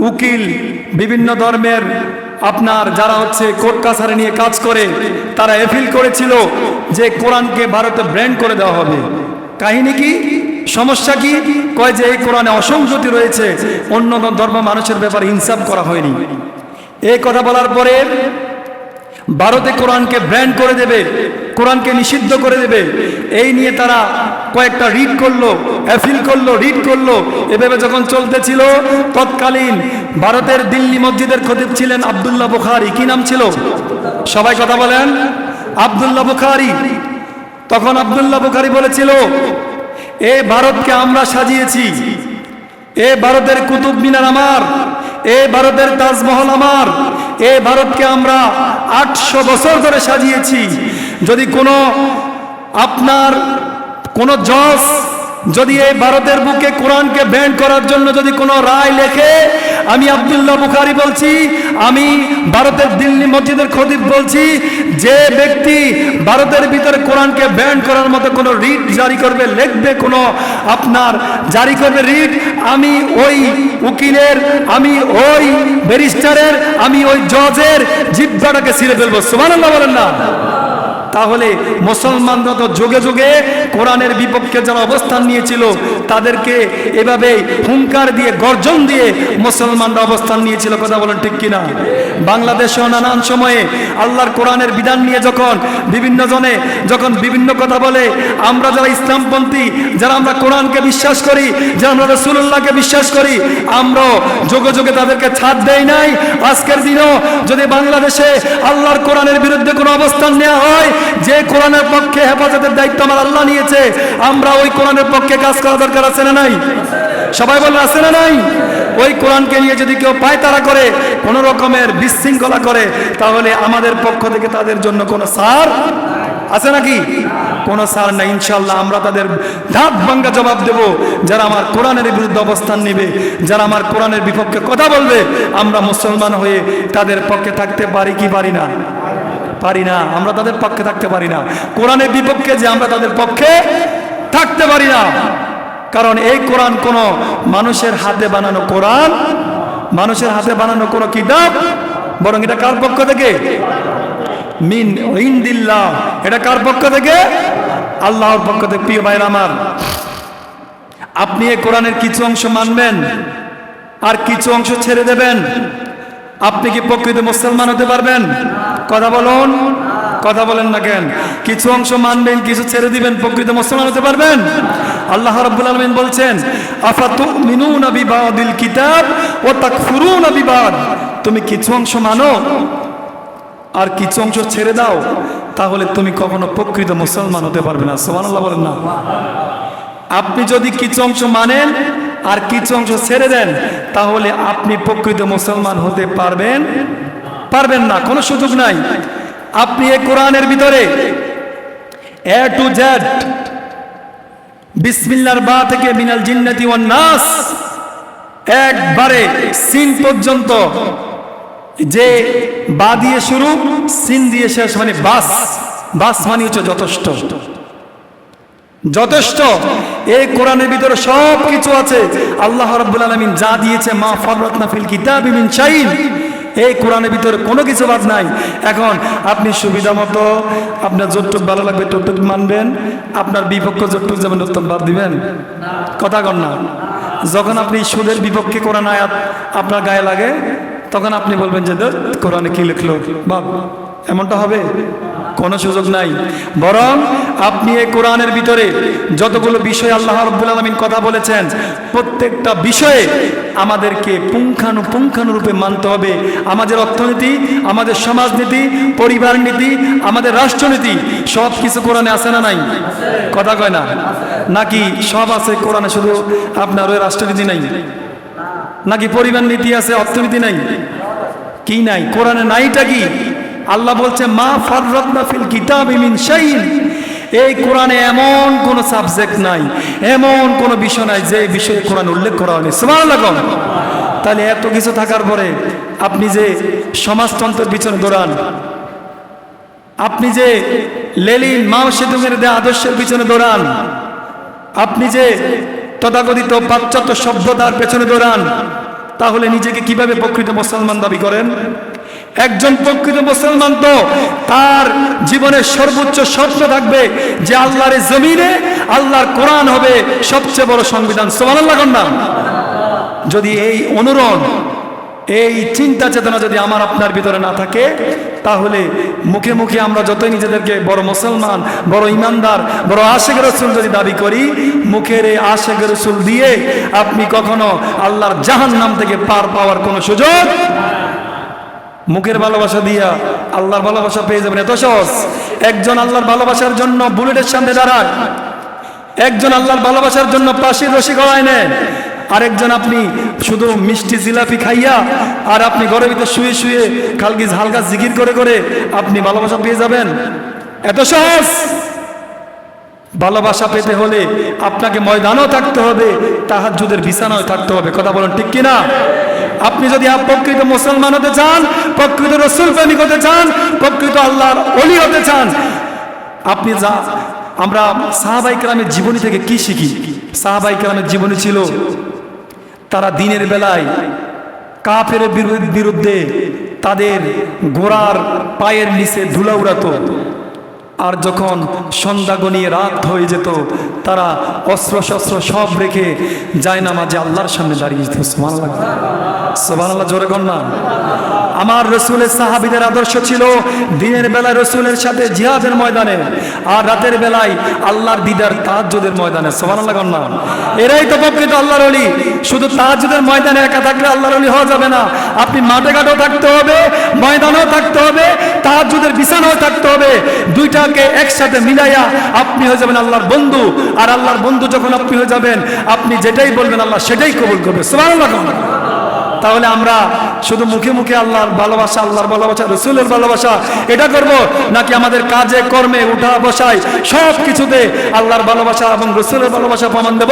উকিল, বিভিন্ন ধর্মের আপনার যারা হচ্ছে কোর্ট কাছারি নিয়ে কাজ করে, তারা এপিল করেছিল যে কোরআনকে ভারতে ব্র্যান্ড করে দেওয়া হবে। কাহিনী কি? সমস্যা কি? কয় যে এই কোরআনে অসংগতি রয়েছে, অন্য ধর্ম মানুষের ব্যাপারে ইনসাফ করা হয়নি। এই কথা বলার পরে ভারতে কোরআনকে ব্র্যান্ড করে দেবে, কোরআনকে নিষিদ্ধ করে দেবে, এই নিয়ে তারা কয়েকটা রিট করলো, অ্যাপিল করলো, রিট করলো। এভাবে যখন চলতেছিল, তৎকালীন ভারতের দিল্লি মসজিদের খতিব ছিলেন আব্দুল্লাহ বুখারী। কি নাম ছিল? সবাই কথা বলেন। আব্দুল্লাহ বুখারী। তখন আব্দুল্লাহ বুখারী বলেছিল, এ ভারতকে আমরা সাজিয়েছি, এ ভারতের কুতুব মিনার আমার, এ ভারতের তাজমহল আমার, এ ভারতকে আমরা 800 বছর ধরে সাজিয়েছি। যদি কোনো আপনার কোনো জজ যদি এই ভারতের বুকে কোরআনকে ব্যান্ড করার জন্য যদি কোনো রায় লেখে, আমি আব্দুল্লাহ বুখারী বলছি, আমি ভারতের দিল্লি মসজিদের খতিব বলছি, যে ব্যক্তি ভারতের ভিতরে কোরআনকে ব্যান্ড করার মতো কোনো রিট জারি করবে, লিখবে, কোনো আপনার জারি করবে রিট, আমি ওই উকিলের, আমি ওই ব্যারিস্টারের, আমি ওই জজের জিহ্বাটাকে ছিঁড়ে ফেলবো। সুবহানাল্লাহ বলেন না? তাহলে মুসলমানরা তো যুগে যুগে কোরআনের বিপক্ষে যারা অবস্থান নিয়েছিল তাদেরকে এভাবে হুঙ্কার দিয়ে, গর্জন দিয়ে মুসলমানরা অবস্থান নিয়েছিল। কথা বলেন ঠিক কিনা? বাংলাদেশেও নানান সময়ে আল্লাহর কোরআনের বিধান নিয়ে যখন বিভিন্ন জনে যখন বিভিন্ন কথা বলে, আমরা যারা ইসলামপন্থী, যারা আমরা কোরআনকে বিশ্বাস করি, যারা আমরা রাসূলুল্লাহকে বিশ্বাস করি, আমরাও যুগে যুগে তাদেরকে ছাড় দেই নাই। আজকের দিনও যদি বাংলাদেশে আল্লাহর কোরআনের বিরুদ্ধে কোনো অবস্থান নেওয়া হয়, যে কোরআনের পক্ষে হেফাজতের দায়িত্ব আমার আল্লাহ নিয়েছে, আমরা ওই কোরআনের পক্ষে কাজ করা দরকার আছে না নাই? সবাই বলেন, আছে না নাই? ওই কোরআনকে নিয়ে যদি কেউ পায়তারা করে, কোন রকমের বিশৃঙ্খলা করে, তাহলে আমাদের পক্ষ থেকে তাদের জন্য কোনো ছাড় আছে নাকি? কোনো ছাড় নাই। ইনশাআল্লাহ আমরা তাদের দাঁত ভাঙ্গা জবাব দেব। যারা আমার কোরআনের বিরুদ্ধে অবস্থান নেবে, যারা আমার কোরআনের বিপক্ষে কথা বলবে, আমরা মুসলমান হয়ে তাদের পক্ষে থাকতে পারি কি পারি না? পারি না। আমরা তাদের পক্ষে থাকতে পারি না। কোরআনের বিপক্ষে যে আমরা তাদের পক্ষে থাকতে পারি না, কারণ এই কোরআন কোন মানুষের হাতে বানানো কোরআন, মানুষের হাতে বানানো কোন কিতাব, বরং এটা কার পক্ষ থেকে? মিন ইনদিল্লাহ। এটা কার পক্ষ থেকে? আল্লাহর পক্ষ থেকে। প্রিয় ভাইরা আমার, আপনি এই কোরআনের কিছু অংশ মানবেন আর কিছু অংশ ছেড়ে দেবেন, আপনি কি প্রকৃত মুসলমান হতে পারবেন? কথা বলুন। কথা বলেন না কেন? কিছু অংশ মানবেন, কিছু ছেড়ে দিবেন, প্রকৃত মুসলমান হতে পারবেন? আল্লাহ রাব্বুল আলামিন বলছেন, আফাতুমিনুনা বিবাদিল কিতাব ওয়া তাকফুরুনা বিবাদ। তুমি কিছু অংশ মানো আর কিছু অংশ ছেড়ে দাও, তাহলে তুমি কখনো প্রকৃত মুসলমান হতে পারবে না। সুবহানাল্লাহ বলেন না? আপনি যদি কিছু অংশ মানেন আর কিছু অংশ ছেড়ে দেন, তাহলে আপনি প্রকৃত মুসলমান হতে পারবেন পারবেন না, কোনো সুযোগ নাই। আপনি এই কোরআনের ভিতরে এ টু জেড, বিসমিল্লাহর বা থেকে মিনাল জিন্নাতি ওয়ান নাস, একবারে সিন পর্যন্ত, যে বা দিয়ে শুরু সিন দিয়ে শেষ, মানে বাস, বাস মানে হচ্ছে যথেষ্ট, যথেষ্ট। এই কোরআনের ভিতরে সব কিছু আছে। আল্লাহ রাব্বুল আলামিন যা দিয়েছে, মা ফাররাতনা ফিল কিতাবি মিন শাইইন, এই কোরআনের ভিতরে কোনো কিছু বাদ নাই। এখন আপনি সুবিধা মতো আপনার যতটুকু ভালো লাগবে ততটুকু মানবেন, আপনার বিপক্ষ যতটুকু যাবেন ততটুকু বাদ দিবেন, কথা কন না। যখন আপনি সুদের বিপক্ষে কোরআন আয়াত আপনার গায়ে লাগে, তখন আপনি বলবেন যে কোরআনে কি লিখলো বাপ, এমনটা হবে? কোনো সুযোগ নাই। বরং আপনি এই কোরআনের ভিতরে যতগুলো বিষয় আল্লাহ রাব্বুল আলামিন কথা বলেছেন, প্রত্যেকটা বিষয়ে আমাদেরকে পুঙ্খানুপুঙ্খানুরূপে মানতে হবে। আমাদের অর্থনীতি, আমাদের সমাজনীতি, পরিবার নীতি, আমাদের রাষ্ট্রনীতি, সব কিছু কোরআনে আছে না নাই? কথা কয় না? নাকি সব আছে কোরআনে, শুধু আপনার ওই রাষ্ট্রনীতি নাই? নাকি পরিবার নীতি আছে, অর্থনীতি নাই? কি নাই? কোরআনে নাইটা কি? আল্লাহ বলছে মা ফাররাতনা ফিল কিতাবি মিন শাইইন, এই কোরআনে এমন কোন সাবজেক্ট নাই, এমন কোন বিষয় নাই যে বিষয়ে কোরআন উল্লেখ করা হয়নি। সুবহানাল্লাহ। তাহলে এত কিছু থাকার পরে আপনি যে সমাজতন্ত্রের পিছনে দৌড়ান, আপনি যে লেনিন মাও সেতুংয়ের দেয়া আদর্শের পিছনে দৌড়ান, আপনি যে তথাকথিত পাশ্চাত্য সভ্যতার পেছনে দৌড়ান, তাহলে নিজেকে কিভাবে প্রকৃত মুসলমান দাবি করেন? একজন প্রকৃত মুসলমান তো তার জীবনের সর্বোচ্চ স্বপ্ন থাকবে যে আল্লাহর জমিনে আল্লাহর কোরআন হবে সবচেয়ে বড় সংবিধান। সুবহানাল্লাহ। যদি এই অনুরণ, এই চিন্তা চেতনা যদি আমার আপনার ভিতরে না থাকে, তাহলে মুখে মুখে আমরা যতই নিজেদেরকে বড় মুসলমান, বড় ইমানদার, বড় আশিক রাসূল যদি দাবি করি, মুখের এই আশিক রাসূল দিয়ে আপনি কখনো আল্লাহর জাহান্নাম থেকে পার পাওয়ার কোনো সুযোগ, মুখের ভালোবাসা দিয়া আল্লাহর ভালোবাসা পেয়ে যাবেন এত সহজ? একজন আল্লাহর ভালোবাসার জন্য বুলেটের সামনে দাঁড়ায়, একজন আল্লাহর ভালোবাসার জন্য পাশের রশি গলায় নেন, আরেকজন আপনি শুধু মিষ্টি জিলাপি খাইয়া আর আপনি ঘরের ভিতরে শুয়ে শুয়ে খালকি হালকা জিকির করে করে আপনি ভালোবাসা পেয়ে যাবেন? এত সহজ? ভালোবাসা পেতে হলে আপনাকে ময়দানও থাকতে হবে, তাহাজ্জুদের বিছানাও থাকতে হবে। কথা বলেন ঠিক কিনা? আপনি যদি প্রকৃত মুসলমান হতে চান, প্রকৃত রাসূল প্রেমিক হতে চান, প্রকৃত আল্লাহর ওলি হতে চান, আপনি যা, আমরা সাহাবায়ে কেরামের জীবনী থেকে কি শিখি? সাহাবায়ে কেরামের জীবনী ছিল, তারা দিনের বেলায় কাফেরের বিরুদ্ধে তাদের ঘোড়ার পায়ের নিচে ধুলা উড়াতো, আর যখন সন্ধ্যা গনিয়ে রাত হয়ে যেত, তারা অস্ত্র শস্ত্র সব রেখে জায়নামাজে আল্লাহর সামনে দাঁড়িয়ে যেত। সুবহানাল্লাহ। সুবহানাল্লাহ, জোরে কর না। আমার রসুলের সাহাবীদের আদর্শ ছিল দিনের বেলায় রসুলের সাথে জিহাদের ময়দানে, আর রাতের বেলায় আল্লাহর দিদার তাহাজ্জুদের ময়দানে। সুবহানাল্লাহ কর না। এরাই তো প্রকৃত আল্লাহর ওলি। শুধু তাহাজ্জুদের ময়দানে একা থাকলে আল্লাহর ওলি হওয়া যাবে না। আপনি মাঠে ঘাটেও থাকতে হবে, ময়দানেও থাকতে হবে, তাহাজ্জুদের বিছানাও থাকতে হবে। দুইটাকে একসাথে মিলাইয়া আপনি হয়ে যাবেন আল্লাহর বন্ধু। আর আল্লাহর বন্ধু যখন আপনি হয়ে যাবেন, আপনি যেটাই বলবেন আল্লাহ সেটাই কবুল করবে। সুবহানাল্লাহ। তাহলে আমরা শুধু মুখে মুখে আল্লাহর ভালোবাসা, আল্লাহর ভালোবাসা, রসুলের ভালোবাসা এটা করব, নাকি আমাদের কাজে কর্মে উঠা বসায় সব কিছুতে আল্লাহর ভালোবাসা এবং রসুলের ভালোবাসা প্রমাণ দেব?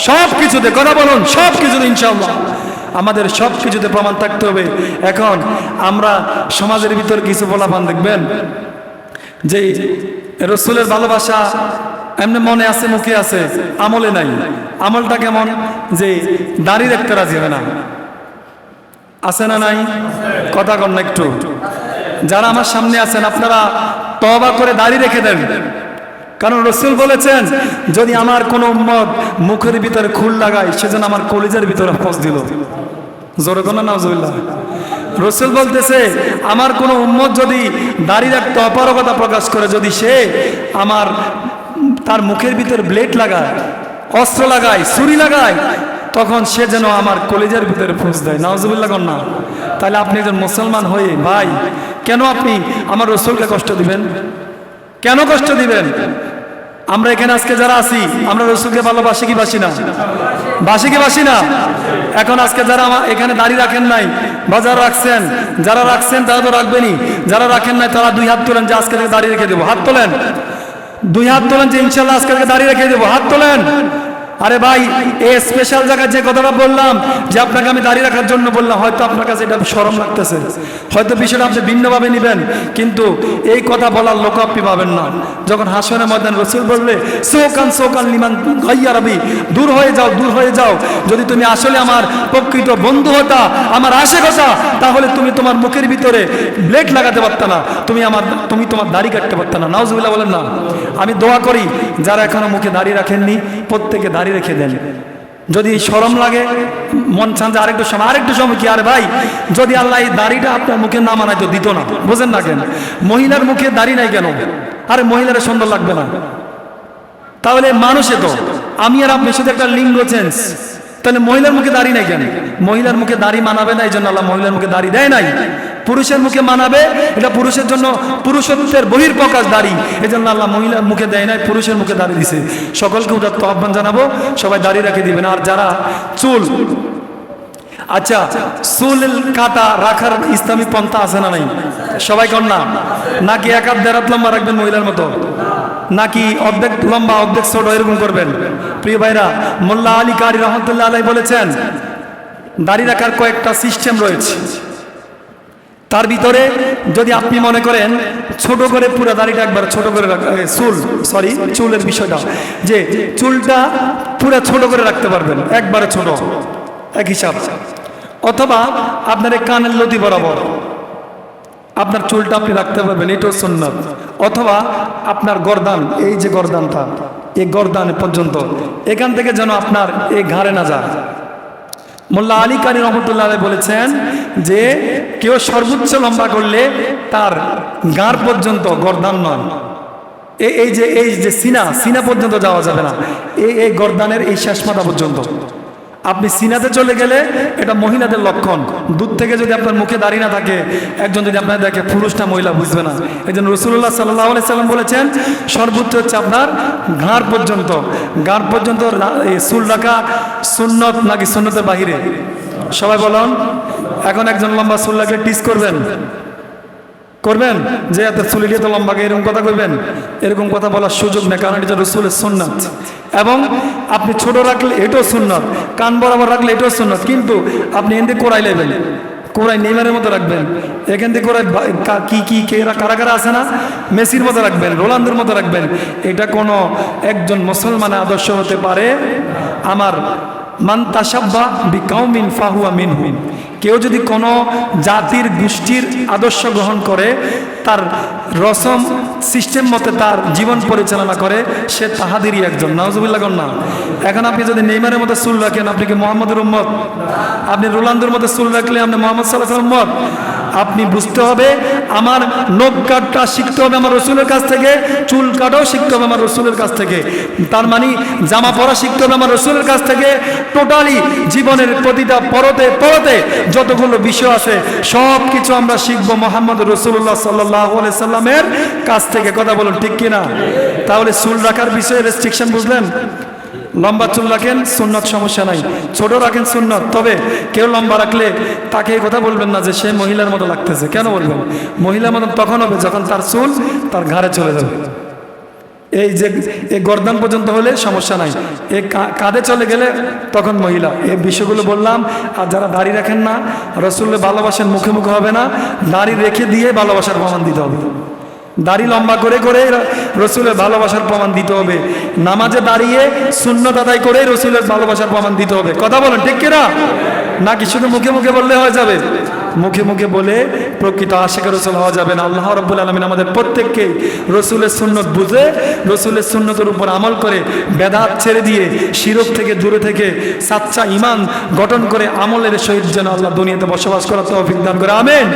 সব কিছুতে, কথা বলুন, সব কিছুতে ইনশাআল্লাহ আমাদের সব কিছুতে প্রমাণ থাকতে হবে। এখন আমরা সমাজের ভিতর কিছু বলাবান দেখবেন যে রসুলের ভালোবাসা এমনি মনে আছে, মুখে আছে, আমলে নাই। আমলটা কেমন? যে দাড়ি রাখতে রাজি হয় না, আছে না নাই? কথা কন না একটু। যারা আমার সামনে আছেন আপনারা তওবা করে দাড়ি রেখে দেন, কারণ রসুল বলেছেন যদি আমার কোনো উম্মত মুখের ভিতরে খুল লাগায় সেজন্য আমার কলিজার ভিতরে ফস দিল। জোরে কোন নাউজুবিল্লাহ। রসুল বলতেছে আমার কোনো উম্মত যদি দাড়ি রাখতে অপারগতা প্রকাশ করে, যদি সে আমার তার মুখের ভিতরে ব্লেড লাগায়, অস্ত্র লাগায়, ছুরি লাগায়, তখন সে যেন আমার কলিজার ভিতরে ফুঁস দেয়। নাউজুবিল্লাহ কর না। তাহলে আপনি একজন মুসলমান হয়ে ভাই কেন আপনি আমার রসুলকে কষ্ট দিবেন? কেন কষ্ট দিবেন? আমরা এখানে আজকে যারা আছি আমরা রসুলকে ভালোবাসি কি বাসি না? বাসি কি বাসি না? এখন আজকে যারা এখানে দাড়ি রাখেন নাই বা যারা রাখছেন, যারা রাখছেন তারা তো রাখবেনই, যারা রাখেন নাই তারা দুই হাত তোলেন যে আজকে থেকে দাড়ি রেখে দেবো। হাত তোলেন, দুই হাত তোলেন যে ইনশাল্লাহ আজকে থেকে দাড়ি রেখে দেবো। হাত তোলেন। আরে ভাই, এই স্পেশাল জায়গায় যে কথাটা বললাম যে আপনাকে আমি দাড়ি রাখার জন্য বললাম, হয়তো আপনার কাছে এটা শরম লাগতেছে, হয়তো বিষয়টা আপনি ভিন্নভাবে নেবেন, কিন্তু এই কথা বলার লোক আপনি পাবেন না। যখন হাসনের ময়দান রসুল বললে সোকান লিমান গাইয়া রবি, দূর হয়ে যাও, দূর হয়ে যাও, যদি তুমি আসলে আমার প্রকৃত বন্ধু হতা, আমার আশেক হতা, তাহলে তুমি তোমার মুখের ভিতরে ব্লেড লাগাতে পারতা না, তুমি তোমার দাড়ি কাটতে পারতা না। নাউজুবিল্লাহ বলেন না। আমি দোয়া করি যারা এখনো মুখে দাড়ি রাখেননি প্রত্যেকে দাড়ি রেখে দেন। যদি শরম লাগে, মন চান যে আরেকটু সময় কি, আরে ভাই যদি আল্লাহ এই দাড়িটা আপনার মুখে না মানায় তো দিত না। বোঝেন না কেন? মহিলার মুখে দাড়ি নাই কেন? আরে মহিলারা সুন্দর লাগবে না? তাহলে মানুষে তো আমি আর আপনি শুধু একটা লিঙ্গ চেঞ্জ, তাহলে মহিলার মুখে দাড়ি নাই কেন? মহিলার মুখে দাড়ি মানাবে না, এই জন্য আল্লাহ মহিলার মুখে দাড়ি দেয় নাই। পুরুষের মুখে মানাবে, এটা পুরুষের জন্য পুরুষত্বের বহির্প্রকাশ দাড়ি, এই জন্য আল্লাহ মহিলার মুখে দেয় নাই, পুরুষের মুখে দাড়ি দিছে। সকলকে উদাত্ত আহ্বান জানাবো, সবাই দাড়ি রেখে দিবেন। আর যারা চুল, আচ্ছা চুল কাটা রাখার ইসলামী পন্থা আছে না নাই? সবাই কর না? নাকি এক হাত দেড় হাত লম্বা রাখবেন মহিলার মতো, নাকি অর্ধেক লম্বা অর্ধেক ছোট এরকম করবেন? প্রিয় ভাইরা, মোল্লা আলী কারি রহমতুল্লাহ আলাই বলেছেন দাড়ি রাখার কয়েকটা সিস্টেম রয়েছে। তার ভিতরে যদি আপনি মনে করেন ছোট করে পুরো দাড়িটা একবার ছোট করে চুলের বিষয়টা, যে চুলটা পুরো ছোট করে রাখতে পারবেন, একবারে ছোট এক হিসাব, অথবা আপনার কানের লতি বরাবর আপনার চুলটা আপনি রাখতে পারবেন, এটাও সুন্নাত। অথবা আপনার গর্দান, এই যে গর্দানটা, এই গর্দান পর্যন্ত, এখান থেকে যেন আপনার এই ঘাড়ে না যায়। মোল্লা আলী কারি রহমতুল্লাহ বলেছেন যে কেউ সর্বোচ্চ লম্বা করলে তার গাঁর পর্যন্ত, গর্দান নয়, এই যে সিনা পর্যন্ত যাওয়া যাবে না, এই গর্দানের এই শেষ মাথা পর্যন্ত। আপনি সিনাতে চলে গেলে এটা মহিলাদের লক্ষণ। দূর থেকে যদি আপনার মুখে দাড়ি না থাকে, একজন যদি আপনার দেখে পুরুষ না মহিলা বুঝবে না। এই জন্য রাসূলুল্লাহ সাল্লাল্লাহু আলাইহি সাল্লাম বলেছেন সর্বোচ্চ হচ্ছে আপনার ঘাড় পর্যন্ত। ঘাড় পর্যন্ত চুল রাখা সুন্নত নাকি সুন্নতের বাহিরে? সবাই বলুন। এখন একজন লম্বা চুল রাখলে টিস করবেন যে এত চুলি দিয়ে তো লম্বাকে এরকম কথা কইবেন? এরকম কথা বলার সুযোগ নেই, কারণ এটা রাসূলের সুন্নাত। এবং আপনি ছোট রাখলে এটাও সুন্নাত, কান বরাবর রাখলে এটাও সুন্নাত, কিন্তু আপনি এখান থেকে কোরাই নেবেন, কোরাই নেইমারের মতো রাখবেন, এখান থেকে কোরাই কারা কারা আছে না, মেসির মতো রাখবেন, রোনালদোর মতো রাখবেন। এটা কোনো একজন মুসলমানের আদর্শ হতে পারে? আমার মান তাশাব্বা বিকাউমিন ফাহুয়া মিনহুম, কেউ যদি কোনো জাতির গোষ্ঠীর আদর্শ গ্রহণ করে, তার রসম সিস্টেম মতে তার জীবন পরিচালনা করে, সে তাহাদেরই একজন। নাউজুবিল্লাহ না। এখন আপনি যদি নেইমারের মতো চুল রাখেন, আপনি কি মোহাম্মদের উম্মত? আপনি রোনালদোর মতো চুল রাখলে আপনি মোহাম্মদ সাল্লাল্লাহু আলাইহি ওয়াসাল্লাম উম্মত। আপনি বুঝতে হবে আমার নখ কাটটা শিখতে হবে আমার রসুলের কাছ থেকে, চুল কাটাও শিখতে হবে আমার রসুলের কাছ থেকে, তার মানে জামা পরা শিখতে হবে আমার রসুলের কাছ থেকে। টোটালি জীবনের প্রতিটা পরতে পরতে যতগুলো বিষয় আছে সব কিছু আমরা শিখবো মোহাম্মদ রাসূলুল্লাহ সাল্লাল্লাহু আলাইহি সাল্লামের কাছ থেকে। কথা বলুন ঠিক কিনা? তাহলে চুল রাখার বিষয়ে রেস্ট্রিকশন বুঝলেন? লম্বা চুল রাখেন সুন্নত, সমস্যা নাই, ছোট রাখেন সুন্নত। তবে কেউ লম্বা রাখলে তাকে এই কথা বলবেন না যে সে মহিলার মতো লাগতেছে। কেন বলবেন? মহিলার মতো তখন হবে যখন তার চুল তার ঘাড়ে চলে যাবে। এই যে এই গর্দান পর্যন্ত হলে সমস্যা নাই, এই কাঁধে চলে গেলে তখন মহিলা। এই বিষয়গুলো বললাম। আর যারা দাড়ি রাখেন না, রাসূলের ভালোবাসার মুখে মুখে হবে না, দাড়ি রেখে দিয়ে ভালোবাসার প্রমাণ দিতে হবে। দাড়ি লম্বা করে করে রাসূলের ভালোবাসার প্রমাণ দিতে হবে। নামাজে দাঁড়িয়ে সুন্নত আদায় করে রাসূলের ভালোবাসার প্রমাণ দিতে হবে। কথা বলেন ঠিক কিনা? নাকি শুধু মুখে মুখে বললে হয়ে যাবে? মুখে মুখে বলে প্রকৃত আশিক রাসূল হওয়া যাবে না। আল্লাহ রাব্বুল আলামিন আমাদের প্রত্যেককে রাসূলের সুন্নত বুঝে রাসূলের সুন্নতের উপর আমল করে বেদাত ছেড়ে দিয়ে শিরক থেকে দূরে থেকে সাচ্চা ঈমান গঠন করে আমলের সহিত যেন আল্লাহ দুনিয়াতে বসবাস করার তৌফিক দান করে। আমিন।